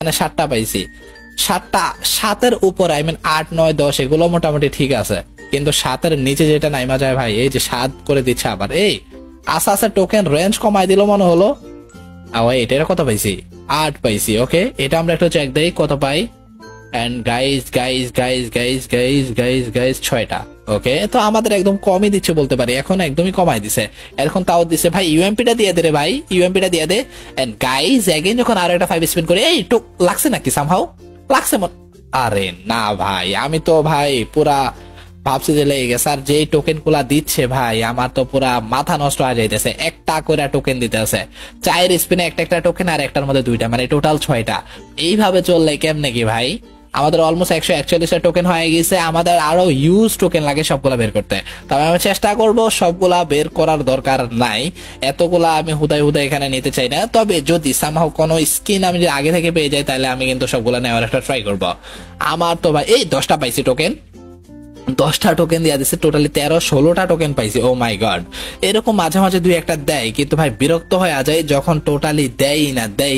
মানে 7টা পাইছি, 7টা, 7-এর উপর আই মিন 8, 9, 10 এগুলো মোটামুটি ঠিক আছে, কিন্তু 7-এর নিচে যেটা নাইমা যায় ভাই, এই যে 7 করে দিচ্ছে আবার। এই আস্তে আস্তে টোকেন রেঞ্জ কমাই দিল মনে হলো। এটা কত পাইছি? 8 পাইছি। ওকে, এটা আমরা একটু চেক দেই কত পাই। এন্ড গাইস 6টা। ওকে, তো আমাদের একদম কমই দিচ্ছে বলতে পারি, এখন একদমই কমাই দিছে। এখন তাও দিছে ভাই, ইউএমপিটা দিয়ে দে রে ভাই, ইউএমপিটা দিয়ে দে। এন্ড গাইস এগেইন যখন আরো একটা 5 স্পিন করে, এই তো লাগছে নাকি সামহাউ লাগছে আরে না ভাই, আমি তো ভাই পুরা ভাবছি যে লেগে গেছে। আর যেই টোকেন গুলা দিচ্ছে ভাই, আমার তো পুরা মাথা নষ্ট হয়ে যাইতেছে। একটা করে টোকেন দিতেছে, 4 স্পিনে একটা একটা টোকেন, আর একটার মধ্যে 2টা, মানে টোটাল 6টা। এইভাবে চললে কেমনে কি ভাই? আমাদের অলমোস্ট 141 টোকেন হয়ে গেছে, আমাদের আরো ইউজ টোকেন লাগে সবগুলা বের করতে। তবে আমি চেষ্টা করব, সবগুলা বের করার দরকার নাই, এতগুলা আমি হুদাই এখানে নিতে চাই না। তবে যদি সামহাও কোনো স্কিন আমি যদি আগে থেকে পেয়ে যাই, তাহলে আমি কিন্তু সবগুলা নেওয়ার একটা ট্রাই করব। আমার তো ভাই এই 10টা পাইছি টোকেন, 10টা টোকেন দিয়ে দিচ্ছে, টোটালি 13-16টা টোকেন পাইছি। ও মাই গড, এরকম মাঝে মাঝে 2-1টা দেয়, কিন্তু ভাই বিরক্ত হয়ে যায় যখন টোটালি দেয় না দেয়।